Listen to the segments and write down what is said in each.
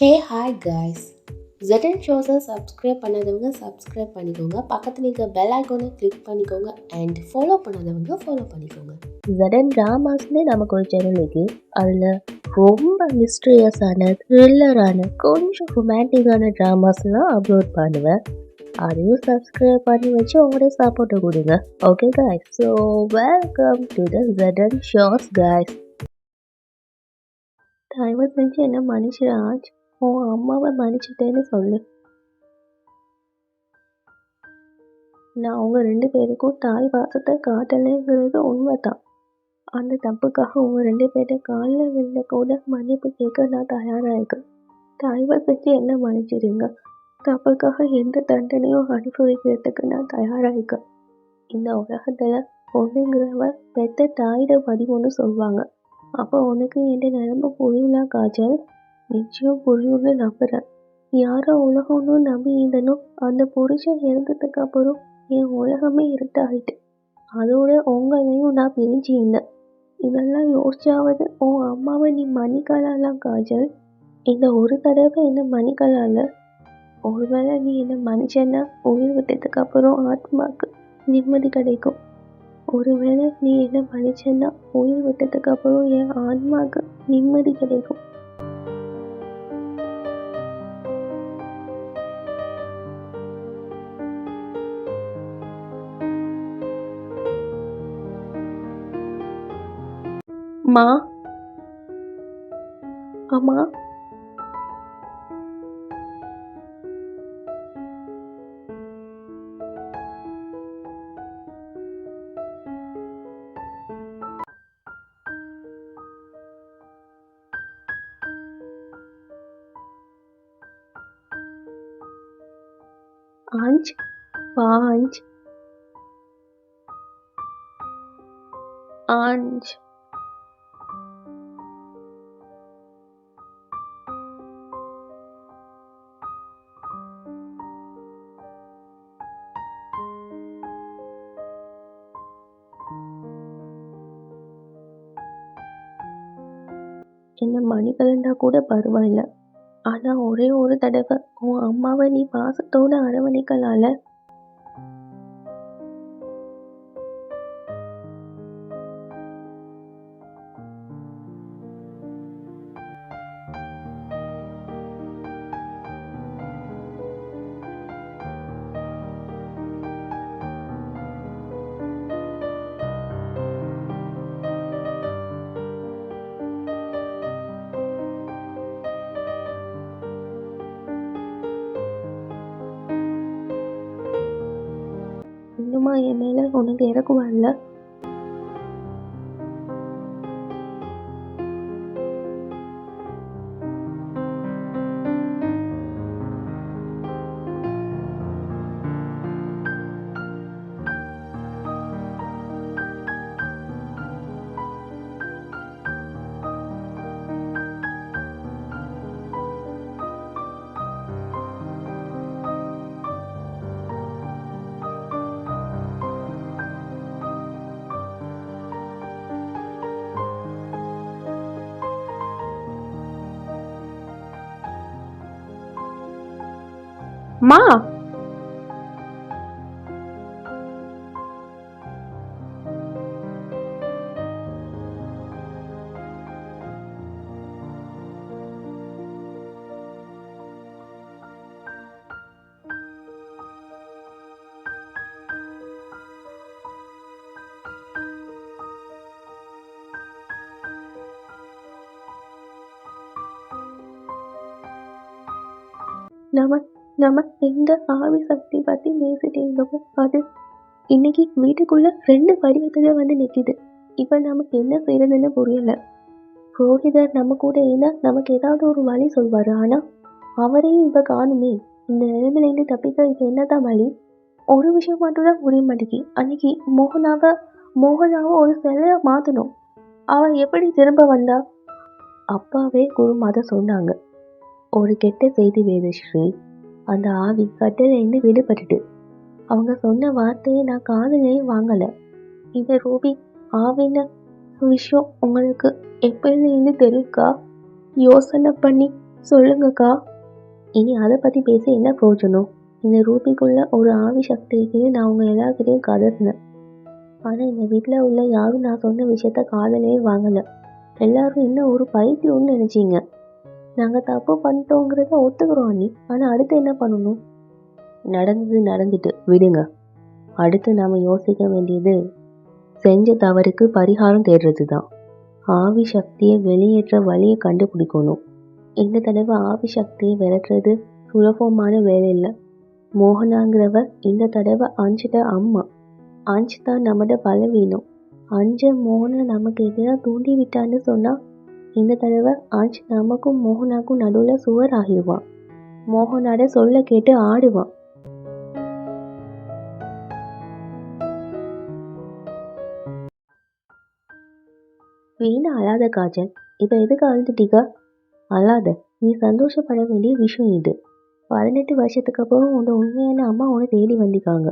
ஹே hi guys. ZN ஷோஸை subscribe பண்ணாதவங்க subscribe பண்ணிக்கோங்க. பக்கத்தில் இருக்க பெல் ஐக்கானை கிளிக் பண்ணிக்கோங்க அண்ட் ஃபாலோ பண்ணாதவங்க ஃபாலோ பண்ணிக்கோங்க. ZN ட்ராமாஸ்னு நமக்கு ஒரு சேனல் இருக்கு. அதில் ரொம்ப மிஸ்டீரியஸான த்ரில்லரான கொஞ்சம் ரொமான்டிக்கான ட்ராமாஸ்லாம் அப்லோட் பண்ணுவேன். அதையும் சப்ஸ்கிரைப் பண்ணி வச்சு உங்களோட சப்போர்ட்டை கொடுங்க. Okay guys, so welcome to the ZN shows guys. தயவு செஞ்சு என்ன மன்னிச்சிடாச், உன் அம்மாவை மன்னிச்சிட்டேன்னு சொல்லு. நான் அவங்க 2 பேருக்கும் தாய் பாசத்தை காட்டலைங்கிறது உண்மைதான். அந்த தப்புக்காக உங்க 2 பேர்ட்ட காலில் விழுந்த கூட மன்னிப்பு கேட்க நான் தயாராகிருக்கேன். தயவு செஞ்சு என்ன மன்னிச்சிடுங்க. தப்புக்காக எந்த தண்டனையும் அனுபவிக்கிறதுக்கு நான் தயாராகிருக்கேன். இந்த உலகத்துல பொண்ணுங்கிறவ பெத்த தாயிட வடிவம்னு சொல்லுவாங்க. அப்போ உனக்கு என் நிலைமை புரியலாம் காஜல். நிச்சயம் புரியும்னு நம்புறேன். யாரோ உலகம்னு நம்பி இருந்தனும் அந்த புருஷன் இறந்ததுக்கு அப்புறம் என் உலகமே இருட்டாயிட்டு. அதோட உங்களையும் நான் பிரிஞ்சு இருந்தேன். இதெல்லாம் யோசிச்சாவது உன் அம்மாவை நீ மன்னிக்கலாம்லாம் காஜல். இந்த ஒரு தடவை என்ன மன்னிக்கலாம்ல. ஒருவேளை நீ என்ன மன்னிச்சேன்னா உயிர் விட்டதுக்கு அப்புறம் ஆத்மாக்கு நிம்மதி கிடைக்கும். ஒருவேளை நீ என்ன மன்னிச்சேன்னா உயிர் விட்டதுக்கு அப்புறம் என் ஆன்மாக்கு நிம்மதி கிடைக்கும். மா, அம்மா, ஆஞ்ச், பாஞ்ச், ஆஞ்ச். என்ன மன்னிக்கலண்டா கூட பரவாயில்ல. ஆனா ஒரே ஒரு தடவை உன் அம்மாவை நீ பாசத்தோட அரவணைக்கலால. இன்னுமா என் மேல உனக்கு இறக்குவான்ல. மா, நம்ம எந்த ஆவி சக்தி பத்தி பேசிட்டு இருந்தோமோ அது இன்னைக்கு வீட்டுக்குள்ள 2 வடிவத்துல வந்து நிக்குது. இப்ப நமக்கு என்ன செய்யறதுன்னு புரியல. புரோகிதர் நம்ம கூட இருந்தா நமக்கு ஏதாவது ஒரு வழி சொல்வாரு. ஆனா அவரையும் இப்ப காணுமே. இந்த நிலைமையில இருந்து தப்பிக்க இப்ப என்னதான் வழி? ஒரு விஷயம் மட்டும் தான் புரிய மாட்டேங்கி. அன்னைக்கு மோகனாவை ஒரு சிலையா மாத்தணும். அவ எப்படி திரும்ப வந்தா? அப்பாவே குருமாத சொன்னாங்க. ஒரு கெட்ட செய்தி வேதஸ்ரீ. அந்த ஆவி கட்டளைந்து விடுபட்டுட்டு. அவங்க சொன்ன வார்த்தையை நான் காதலே வாங்கல. இந்த ரூபி ஆவின விஷயம் உங்களுக்கு எப்பயிலேருந்து தெரியுக்கா? யோசனை பண்ணி சொல்லுங்கக்கா. இனி அதை பற்றி பேசி என்ன பிரயோஜனம்? இந்த ரூபிக்குள்ள ஒரு ஆவி சக்தி இருக்குன்னு நான் உங்க எல்லாருக்கிட்டையும் கதறினேன். ஆனால் இந்த வீட்டில் உள்ள யாரும் நான் சொன்ன விஷயத்த காதலே வாங்கலை. எல்லாரும் இன்னும் ஒரு பைத்தியம்னு நினச்சிங்க. நாங்கள் தப்பு பண்ணிட்டோங்கிறத ஒத்துக்கிறோம் அண்ணி. ஆனால் அடுத்து என்ன பண்ணணும்? நடந்தது நடந்துட்டு விடுங்க. அடுத்து நாம் யோசிக்க வேண்டியது செஞ்ச தவறுக்கு பரிகாரம் தேடுறது தான். ஆவி சக்தியை வெளியேற்ற வழியை கண்டுபிடிக்கணும். இந்த தடவை ஆவி சக்தியை விரட்டுறது சுலபமான வேலை இல்லை. மோகனாங்கிறவர் இந்த தடவை அஞ்சிட்ட அம்மா. அஞ்சு தான் நம்மட பலவீனம். அஞ்ச மோகனை நமக்கு எதிராக தூண்டி விட்டான்னு சொன்னால் இந்த தடவை அஞ்சு நமக்கும் மோகனாக்கும் நடுவில் சுவர் ஆகிடுவான். மோகனோட சொல்ல கேட்டு ஆடுவான். வீணா அழாத காஜல். இப்போ எதுக்கு அழுதுட்டீங்க? அழாத. நீ சந்தோஷப்பட வேண்டிய விஷயம் இது. 18 வருஷத்துக்கு அப்புறம் உன்னோட உண்மையான அம்மா உன்னை தேடி வந்திருக்காங்க.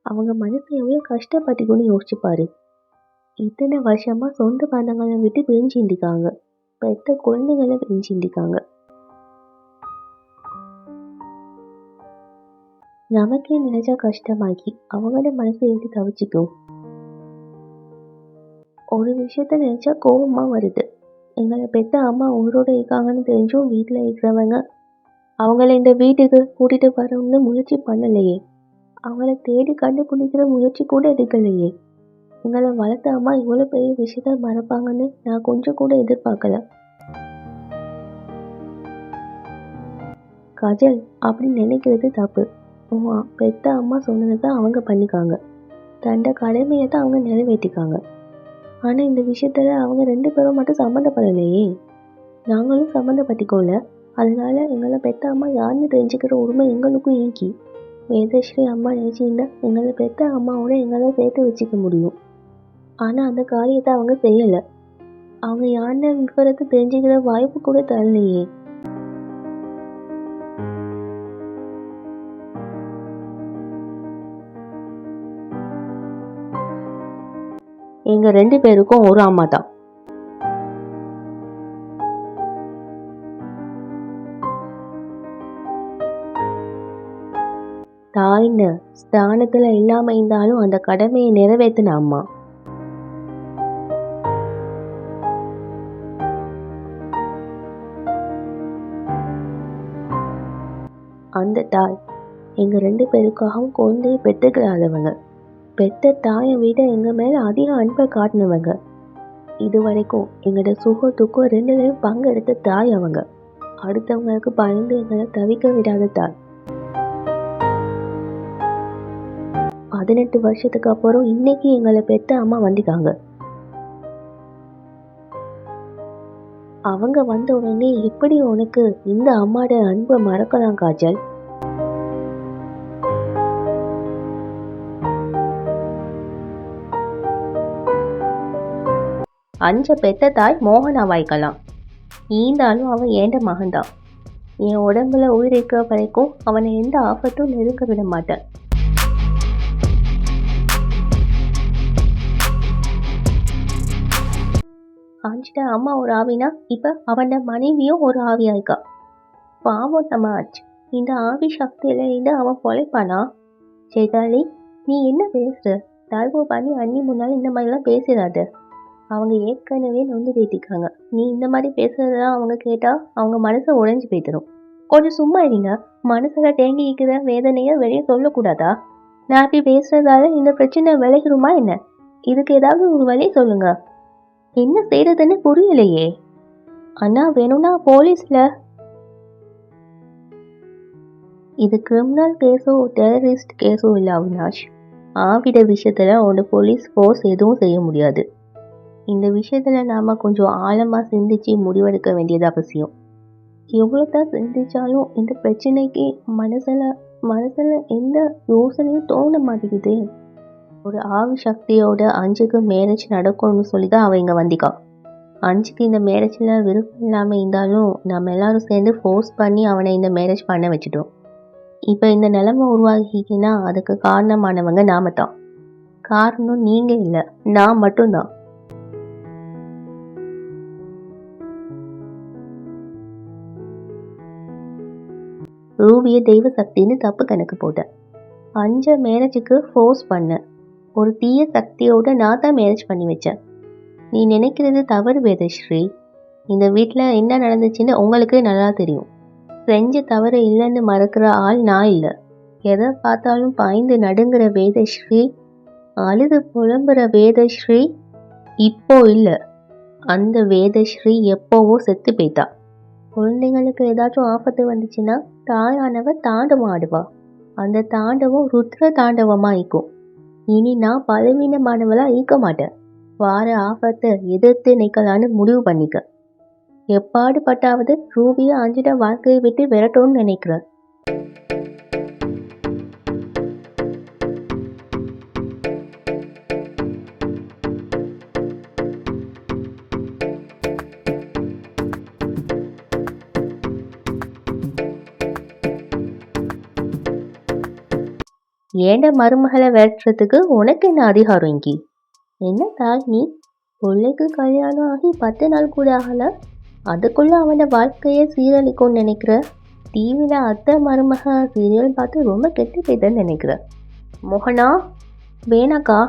அவங்க மனசு எவ்வளோ கஷ்டப்பட்டுக்குன்னு யோசிச்சுப்பாரு. இத்தனை வருஷமா சொந்த பந்தங்களை விட்டு பிரிஞ்சிருக்காங்க. பெத்த குழந்தைகளை பிரிஞ்சிருக்காங்க. நமக்கே நினைச்சா கஷ்டமாக்கி அவங்களோட மனசு எப்படி தவிச்சிக்கும்? ஒரு விஷயத்த நினைச்சா கோபமா வருது. எங்களை பெத்த அம்மா உயிரோட இருக்காங்கன்னு தெரிஞ்சும் வீட்டில் இருக்கிறவங்க அவங்கள இந்த வீட்டுக்கு கூட்டிட்டு வரணும்னு முயற்சி பண்ணலையே. அவங்கள தேடி கண்டுபிடிக்கிற முயற்சி கூட எடுக்கலையே. எங்களை வளர்த்த அம்மா இவ்வளோ பெரிய விஷயத்த மறப்பாங்கன்னு நான் கொஞ்சம் கூட எதிர்பார்க்கல. கஜல், அப்படி நினைக்கிறது தப்பு. பெத்த அம்மா சொன்னதை தான் அவங்க பண்ணிக்காங்க. தண்ட கடமையை தான் அவங்க நிறைவேற்றிக்காங்க. ஆனால் இந்த விஷயத்துல அவங்க 2 பேரும் மட்டும் சம்மந்தப்படலையே. நாங்களும் சம்மந்தப்பட்டிக்கோல. அதனால எங்களை பெத்த அம்மா யாருன்னு தெரிஞ்சுக்கிற உரிமை எங்களுக்கும் ஈக்கி. வேதஸ்ரீ அம்மா நினைச்சிருந்தா எங்களை பெத்த அம்மாவோட எங்களை சேர்த்து வச்சுக்க முடியும். ஆனால் அந்த காரியத்தை அவங்க செய்யலை. அவங்க யாருன்னு விவரத்தை தெரிஞ்சுக்கிற வாய்ப்பு கூட தரலையே. எங்க 2 பேருக்கும் ஒரு அம்மா தான். தாயின்னு ஸ்தானத்துல இல்லாம இருந்தாலும் அந்த கடமையை நிறைவேற்றின அம்மா. அந்த தாய் எங்க 2 பேருக்காகவும் குழந்தையை பெற்றுக்கிறாதவங்க. பெத்த தாயை விட எங்க மேல அதிக அன்பை காட்டினவங்க. இது வரைக்கும் எங்களோட சுக துக்கம் 2லையும் பங்கெடுத்த தாய் அவங்க. அடுத்தவங்களுக்கு பயந்து எங்களை தவிக்க விடாத தாய். 18 வருஷத்துக்கு அப்புறம் இன்னைக்கு எங்களை பெத்த அம்மா வந்துட்டாங்க. அவங்க வந்த உடனே எப்படி உனக்கு இந்த அம்மாட அன்பை மறக்கலாம் காஜல்? அஞ்ச பெத்த தாய் மோகனா வாய்க்கலாம். ஈந்தாலும் அவன் ஏண்ட மகன்தான். என் உடம்புல உயிர் இருக்கிற வரைக்கும் அவனை எந்த ஆபத்தும் நெருங்க விட மாட்டேன். அஞ்சிட்ட அம்மா ஒரு ஆவினா இப்ப அவன மனைவியும் ஒரு ஆவியாயிருக்கா. பாவம் நம்ம ஆச்சு. இந்த ஆவி சக்தியில இருந்து அவன் பொழைப்பானா? சேதாலி, நீ என்ன பேசுற? தயவு பண்ணி அண்ணி முன்னால இந்த மாதிரிலாம் பேசிடாத. அவங்க ஏற்கனவே நொந்து பேத்திக்காங்க. நீ இந்த மாதிரி பேசுறதெல்லாம் அவங்க கேட்டா அவங்க மனசை உடைஞ்சு போய்த்தரும். கொஞ்சம் சும்மா இருங்க. மனசுல தேங்கி இருக்கிற வேதனைய வெளியே சொல்லக்கூடாதா? நான் அப்படி பேசுறதால இந்த பிரச்சனை விளைகிறோமா என்ன? இதுக்கு ஏதாவது ஒரு வழி சொல்லுங்க. என்ன செய்யறதுன்னு புரியலையே. அண்ணா வேணும்னா போலீஸ்ல. இது கிரிமினல் கேஸோ டெரரிஸ்ட் கேஸோ இல்லை அவினாஷ். ஆவிட விஷயத்துல உன்னோட போலீஸ் ஃபோர்ஸ் எதுவும் செய்ய முடியாது. இந்த விஷயத்துல நாம கொஞ்சம் ஆழமா சிந்திச்சு முடிவெடுக்க வேண்டியது அவசியம். எவ்வளோதான் சிந்திச்சாலும் இந்த பிரச்சனைக்கு மனசுல எந்த யோசனையும் தோண மாட்டேங்குது. ஒரு ஆவி சக்தியோட அஞ்சுக்கு மேரேஜ் நடக்கும்னு சொல்லி தான் அவ இங்க வந்திக்கா. அஞ்சுக்கு இந்த மேரேஜ்ல விருப்பம் இல்லாம இருந்தாலும் நம்ம எல்லாரும் சேர்ந்து ஃபோர்ஸ் பண்ணி அவனை இந்த மேரேஜ் பண்ண வச்சுட்டோம். இப்போ இந்த நிலைமை உருவாகிக்குன்னா அதுக்கு காரணமானவங்க நாம தான். காரணம் நீங்க இல்லை, நான் மட்டும்தான். ரூபியை தெய்வ சக்தின்னு தப்பு கணக்கு போட்டேன். 5 மேரேஜுக்கு ஃபோர்ஸ் பண்ண ஒரு தீய சக்தியோட நான் தான் மேரேஜ் பண்ணி வச்சேன். நீ நினைக்கிறது தவறு வேதஸ்ரீ. இந்த வீட்டில் என்ன நடந்துச்சுன்னு உங்களுக்கு நல்லா தெரியும். செஞ்ச தவறு இல்லைன்னு மறக்கிற ஆள் நான் இல்லை. எதை பார்த்தாலும் பாய்ந்து நடுங்கிற வேதஸ்ரீ, அழுது புலம்புற வேதஸ்ரீ இப்போ இல்லை. அந்த வேதஸ்ரீ எப்போவோ செத்து போய்த்தா. குழந்தைங்களுக்கு ஏதாச்சும் ஆபத்து வந்துச்சுன்னா தாயானவ தாண்டவம் ஆடுவா. அந்த தாண்டவம் ருத்ர தாண்டவமா ஈக்கும். இனி நான் பலவீனமானவளா ஈக்க மாட்டேன். வார ஆபத்தை எதிர்த்து நிற்கலான்னு முடிவு பண்ணிக்க. எப்பாடுபட்டாவது ரூபியை அஞ்சிட வாழ்க்கையை விட்டு விரட்டோன்னு நினைக்கிறேன். ஏண்ட மருமகளை விரட்டுறதுக்கு உனக்கு என்ன அதிகாரம் இங்கி? என்ன தாய் நீ? பிள்ளைக்கு கல்யாணம் ஆகி 10 நாள் கூட ஆகல, அதுக்குள்ள அவனோட வாழ்க்கையை சீரழிக்கும்னு நினைக்கிற? டிவியில் அத்தை மருமக சீரியல் பார்த்து ரொம்ப கெட்டு போய்தன்னு நினைக்கிற? மோகனா, வேணாக்கா.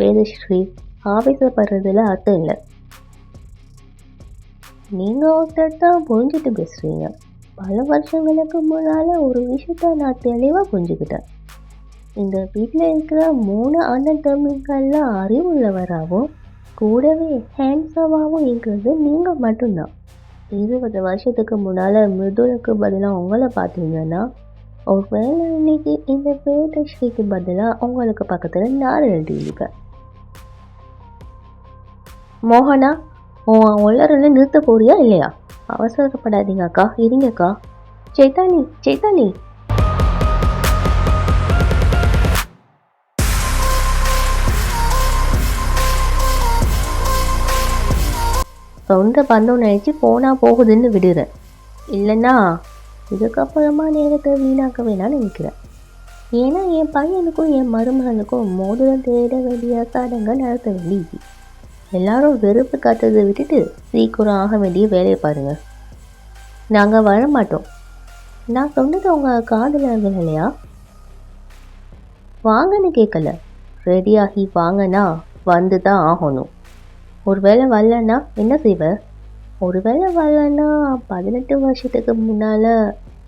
வேதஸ்ரீ, ஆவேசப்படுறதுல அர்த்தம் இல்லை. நீங்கள் ஒருத்தர் தான் புரிஞ்சுட்டு பேசுகிறீங்க. பல வருஷங்களுக்கு முன்னால் ஒரு விஷயத்த நான் தெளிவாக புரிஞ்சுக்கிட்டேன். இந்த வீட்டில் இருக்கிற 3 அண்ணன் தம்பிகள்லாம் அறிவுள்ளவராகவும் கூடவே ஹேண்ட்ஸமாகவும் இருக்கிறது நீங்கள் மட்டும்தான். 20 வருஷத்துக்கு முன்னால் மிருதுலுக்கு பதிலாக உங்களை பார்த்தீங்கன்னா, ஒரு வேளை இன்னைக்கு இந்த வேதஸ்ரீக்கு பதிலாக உங்களுக்கு பக்கத்தில் நான் எழுதியிருக்கேன். மோகனா, உன் உளறல நிறுத்த போறியா இல்லையா? அவசரப்படாதீங்க அக்கா, இருங்கக்கா. சைத்தானி, சைத்தானி. சொந்த பந்தம் நினச்சி போனால் போகுதுன்னு விடுறேன். இல்லைன்னா இதுக்கப்புறமா நேரத்தை வீணாக்க வேணான்னு நினைக்கிறேன். ஏன்னா என் பையனுக்கும் என் மருமகனுக்கும் மோதிரம் தேட வேண்டிய சடங்கை நடத்த வேண்டியது. எல்லாரும் வெறுப்பு காட்டுறதை விட்டுட்டு சீக்கிரம் ஆக வேண்டிய வேலையை பாருங்கள். நாங்கள் வரமாட்டோம். நான் சொன்னது உங்கள் காதில் இல்லையா? வாங்கன்னு கேட்கல, ரெடியாகி வாங்கன்னா வந்து தான் ஆகணும். ஒரு வேளை வரலன்னா என்ன செய்வ? ஒரு வேளை வரலன்னா 18 வருஷத்துக்கு முன்னால்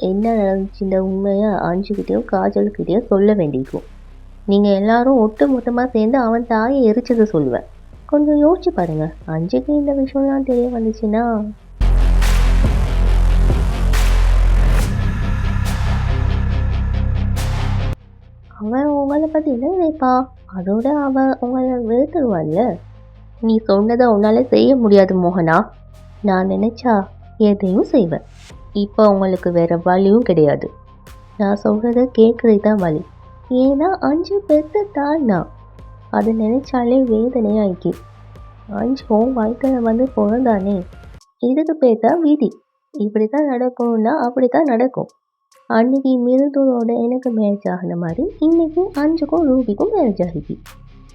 என்ன நடந்துச்சுன்ற உண்மையை அஞ்சுக்கிட்டேயும் காஜல்கிட்டையும் சொல்ல வேண்டியிருக்கும். நீங்கள் எல்லாரும் ஒட்டு மொத்தமாக சேர்ந்து அவன் தாயை எரிச்சதை சொல்லுவேன். கொஞ்சம் யோசிச்சு பாருங்க. அஞ்சுக்கு இந்த விஷயம்லாம் தெரிய வந்துச்சுன்னா அவன் உங்களை பற்றி என்ன நினைப்பா? அதோட அவன் உங்களை வெறுத்துருவான்ல. நீ சொன்னதை உன்னால் செய்ய முடியாது மோகனா. நான் நினச்சா எதையும் செய்வேன். இப்போ உங்களுக்கு வேறு வழியும் கிடையாது. நான் சொல்கிறத கேட்குறது தான் வழி. ஏன்னா 5 பெத்த தாய்னா அதை நினச்சாலே வேதனையாகி. 5 வாழ்க்கையில் வந்து பிறந்தானே, இதுக்கு பேர் தான் விதி. இப்படி தான் நடக்கணும்னா அப்படி தான் நடக்கும். அன்னைக்கு மிருதுளோட எனக்கு மேரேஜ் ஆகின மாதிரி இன்னைக்கு 5க்கும் ரூபிக்கும் மேரேஜ் ஆகிக்கு.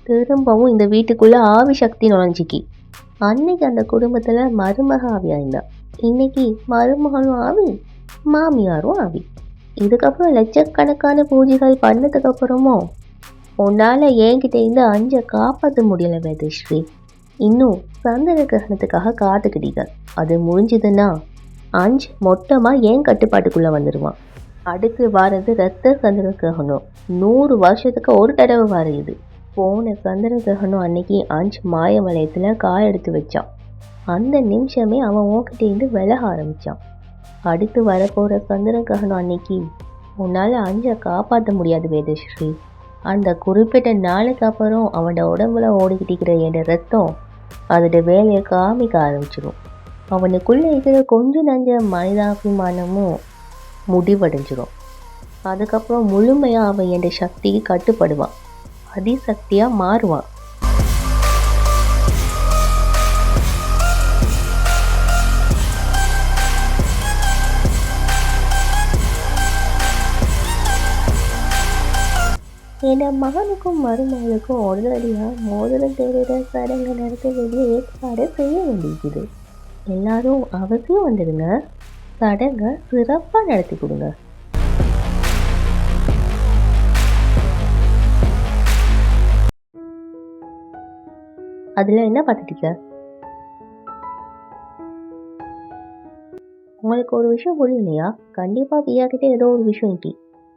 திரும்பவும் இந்த வீட்டுக்குள்ளே ஆவி சக்தி நுழைஞ்சிக்கி. அன்னைக்கு அந்த குடும்பத்தில் மருமக ஆவியாக இருந்தா, இன்னைக்கு மருமகளும் ஆவி, மாமியாரும் ஆவி. இதுக்கப்புறம் லட்சக்கணக்கான பூஜைகள் பண்ணதுக்கப்புறமும் உன்னால் என்கிட்ட இருந்து 5 காப்பாற்ற முடியலை வேதஸ்ரீ. இன்னும் சந்திர கிரகணத்துக்காக காத்துக்கிட்டீங்க. அது முடிஞ்சதுன்னா 5 மொத்தமாக என் கட்டுப்பாட்டுக்குள்ளே வந்துடுவான். அடுத்து வாரது ரத்த சந்திர கிரகணம். 100 வருஷத்துக்கு ஒரு தடவை வரையுது. போன சந்திர கிரகணம் அன்னைக்கு 5 மாய வளையத்தில் காய எடுத்து வச்சான். அந்த நிமிஷமே அவன் உன்கிட்டேருந்து விலக ஆரம்பித்தான். அடுத்து வரப்போகிற சந்திர கிரகணம் அன்னைக்கு உன்னால் 5 காப்பாற்ற முடியாது வேதஸ்ரீ. அந்த குறிப்பிட்ட நாளுக்கு அப்புறம் அவனோட உடம்புல ஓடிக்கிட்டு இருக்கிற என் ரத்தம் அதோட வேலையை காமிக்க ஆரம்பிச்சிடும். அவனுக்குள்ளே இருக்கிற கொஞ்சம் நஞ்ச மனிதாபிமானமும் முடிவடைஞ்சிடும். அதுக்கப்புறம் முழுமையாக அவன் என் சக்திக்கு கட்டுப்படுவான். அதிசக்தியாக மாறுவான். என் மகனுக்கும் மருமகளுக்கும் உடனடியாக மோதிரம் தேடுற சடங்கு நடத்த வேண்டிய ஏற்பாடு செய்ய வேண்டியிருக்குது. எல்லாரும் அவசியம் வந்துடுங்க. சடங்கை சிறப்பாக நடத்தி கொடுங்க. அதில் என்ன பார்த்துட்டீங்க? உங்களுக்கு ஒரு விஷயம் புரியலையா? கண்டிப்பாக பியா கிட்ட ஏதோ ஒரு விஷயம் இருக்கு.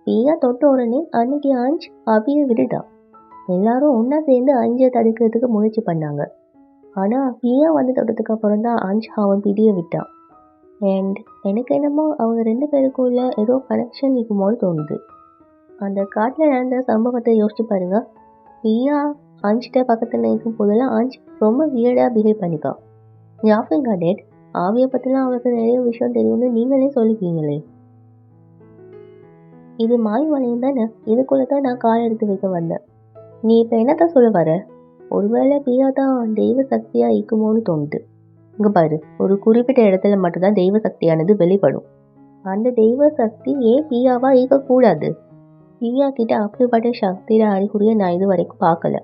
பியா தொட்ட உடனே அன்னைக்கு அஞ்ச் அபியை விட்டுட்டான். எல்லாரும் ஒன்றா சேர்ந்து அஞ்சை தடுக்கிறதுக்கு முயற்சி பண்ணாங்க. ஆனால் பியா வந்து தொட்டதுக்கு அப்புறம் தான் அஞ்ச் அவன் பிடியை விட்டான். அண்ட் எனக்கு என்னமோ அவங்க 2 பேருக்குள்ள ஏதோ கனெக்ஷன் இருக்குமோன்னு தோணுது. அந்த காட்டில் நடந்த சம்பவத்தை யோசிச்சு பாருங்க. பியா அஞ்சிட்ட பக்கத்தில் நிற்கும் போதெல்லாம் அஞ்ச் ரொம்ப வியர்டாக பிஹேவ் பண்ணிப்பான். ஞாபகம் டேட், ஆவியை பற்றிலாம் அவளுக்கு நிறைய விஷயம் தெரியும்னு நீங்களே சொல்லிக்கிறீங்களே. இது மாய் வளையம் தானே? இதுக்குள்ளே தான் நான் கால் எடுத்து வைக்க வந்தேன். நீ இப்போ என்னத்தான் சொல்ல வர? ஒருவேளை பியா தான் தெய்வ சக்தியாக இருக்குமோன்னு தோணுது. இங்கே பாரு, ஒரு குறிப்பிட்ட இடத்துல மட்டும்தான் தெய்வ சக்தியானது வெளிப்படும். அந்த தெய்வ சக்தி ஏன் பியாவா இருக்கக்கூடாது? பியா கிட்ட அப்படிப்பட்ட சக்தியோட அறிகுறியை நான் இது வரைக்கும் பார்க்கல.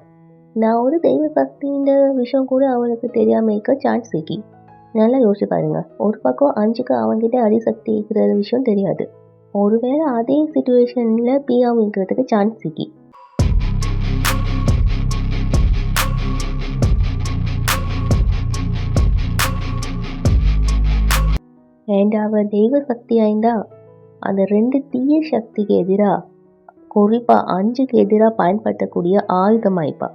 நான் ஒரு தெய்வ சக்தின்ற விஷயம் கூட அவளுக்கு தெரியாமல் இருக்க சான்ஸ் இருக்கு. நல்லா யோசிச்சு பாருங்க. ஒரு பக்கம் அஞ்சுக்கு அவன்கிட்ட அதிசக்தி இருக்கிற விஷயம் தெரியாது. ஒருவேளை அதே சுச்சுவேஷனில் பியாவும் இருக்கிறதுக்கு சான்ஸ் இருக்கு. அண்ட் அவள் தெய்வ சக்தியாயிருந்தா அந்த 2 தீய சக்திக்கு எதிராக, குறிப்பாக அஞ்சுக்கு எதிராக பயன்படுத்தக்கூடிய ஆயுதமாயிப்பா.